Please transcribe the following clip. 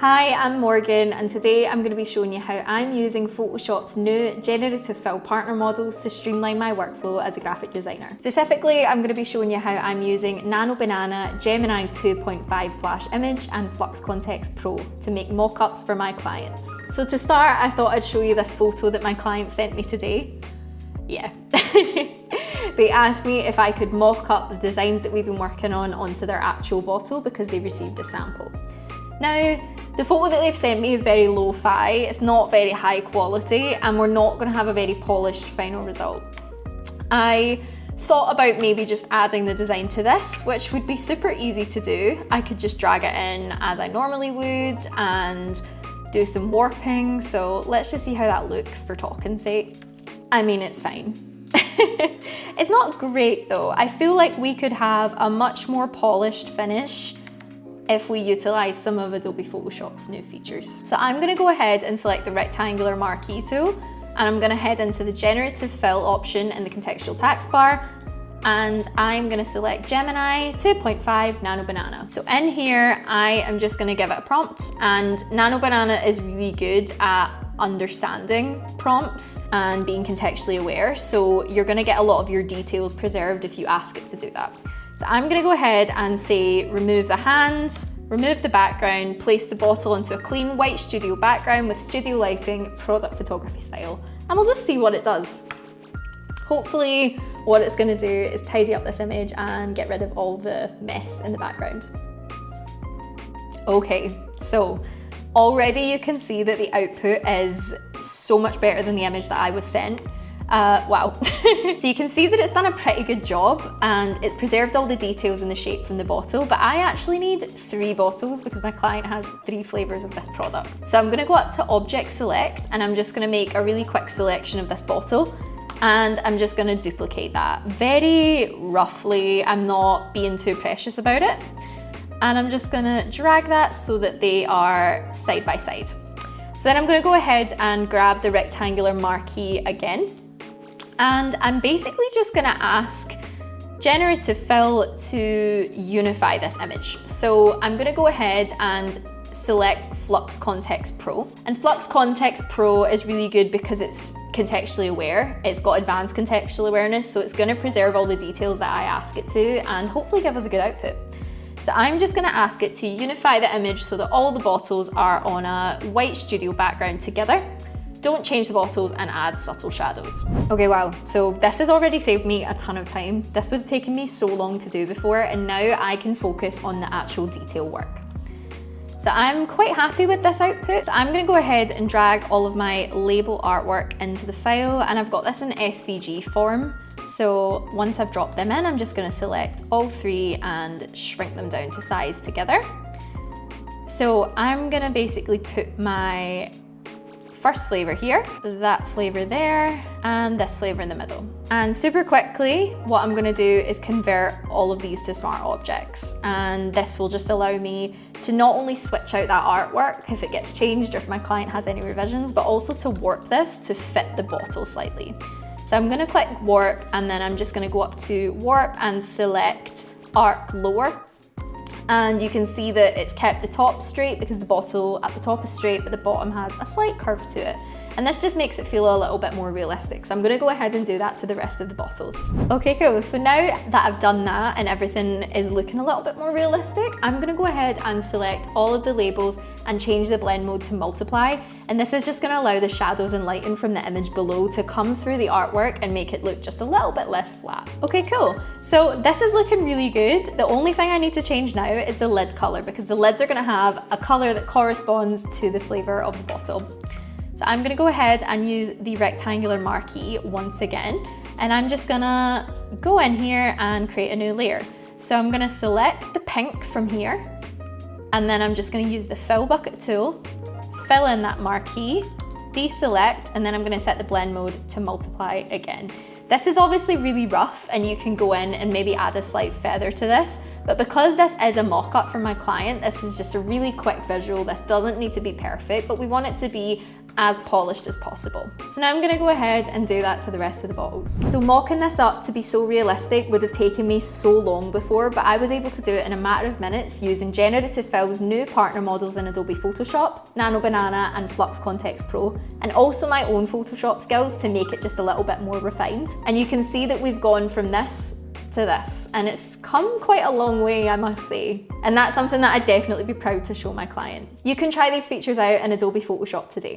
Hi, I'm Morgan, and today I'm going to be showing you how I'm using Photoshop's new Generative Fill partner models to streamline my workflow as a graphic designer. Specifically, I'm going to be showing you how I'm using Nano Banana, Gemini 2.5 Flash Image, and Flux Context Pro to make mockups for my clients. So to start, I thought I'd show you this photo that my client sent me today. Yeah. They asked me if I could mock up the designs that we've been working on onto their actual bottle because they received a sample. Now, the photo that they've sent me is very lo-fi, it's not very high quality, and we're not going to have a very polished final result. I thought about maybe just adding the design to this, which would be super easy to do. I could just drag it in as I normally would and do some warping, so let's just see how that looks for talking's sake. I mean, it's fine. It's not great though. I feel like we could have a much more polished finish if we utilize some of Adobe Photoshop's new features. So I'm gonna go ahead and select the rectangular marquee tool, and I'm gonna head into the Generative Fill option in the contextual taskbar, and I'm gonna select Gemini 2.5 Nano Banana. So in here, I am just gonna give it a prompt, and Nano Banana is really good at understanding prompts and being contextually aware. So you're gonna get a lot of your details preserved if you ask it to do that. So I'm gonna go ahead and say, remove the hands, remove the background, place the bottle into a clean white studio background with studio lighting, product photography style, and we'll just see what it does. Hopefully what it's gonna do is tidy up this image and get rid of all the mess in the background. Okay, so already you can see that the output is so much better than the image that I was sent. Wow. So you can see that it's done a pretty good job and it's preserved all the details in the shape from the bottle, but I actually need 3 bottles because my client has 3 flavors of this product. So I'm gonna go up to Object Select, and I'm just gonna make a really quick selection of this bottle, and I'm just gonna duplicate that very roughly. I'm not being too precious about it. And I'm just gonna drag that so that they are side by side. So then I'm gonna go ahead and grab the rectangular marquee again. And I'm basically just gonna ask Generative Fill to unify this image. So I'm gonna go ahead and select Flux Context Pro. And Flux Context Pro is really good because it's contextually aware. It's got advanced contextual awareness, so it's gonna preserve all the details that I ask it to and hopefully give us a good output. So I'm just gonna ask it to unify the image so that all the bottles are on a white studio background together. Don't change the bottles and add subtle shadows. Okay, wow, so this has already saved me a ton of time. This would have taken me so long to do before, and now I can focus on the actual detail work. So I'm quite happy with this output. So I'm gonna go ahead and drag all of my label artwork into the file, and I've got this in SVG form. So once I've dropped them in, I'm just gonna select all 3 and shrink them down to size together. So I'm gonna basically put my first flavor here, that flavor there, and this flavor in the middle. And super quickly, what I'm gonna do is convert all of these to smart objects. And this will just allow me to not only switch out that artwork if it gets changed or if my client has any revisions, but also to warp this to fit the bottle slightly. So I'm gonna click warp, and then I'm just gonna go up to warp and select arc lower. And you can see that it's kept the top straight because the bottle at the top is straight, but the bottom has a slight curve to it. And this just makes it feel a little bit more realistic. So I'm gonna go ahead and do that to the rest of the bottles. Okay, cool. So now that I've done that and everything is looking a little bit more realistic, I'm gonna go ahead and select all of the labels and change the blend mode to multiply. And this is just gonna allow the shadows and lighting from the image below to come through the artwork and make it look just a little bit less flat. Okay, cool. So this is looking really good. The only thing I need to change now is the lid color, because the lids are gonna have a color that corresponds to the flavor of the bottle. So I'm gonna go ahead and use the rectangular marquee once again, and I'm just gonna go in here and create a new layer. So I'm gonna select the pink from here, and then I'm just gonna use the fill bucket tool, fill in that marquee, deselect, and then I'm gonna set the blend mode to multiply again. This is obviously really rough, and you can go in and maybe add a slight feather to this, but because this is a mock-up for my client, this is just a really quick visual. This doesn't need to be perfect, but we want it to be as polished as possible. So now I'm gonna go ahead and do that to the rest of the bottles. So mocking this up to be so realistic would have taken me so long before, but I was able to do it in a matter of minutes using Generative Fill's new partner models in Adobe Photoshop, Nano Banana and Flux Context Pro, and also my own Photoshop skills to make it just a little bit more refined. And you can see that we've gone from this to this, and it's come quite a long way, I must say. And that's something that I'd definitely be proud to show my client. You can try these features out in Adobe Photoshop today.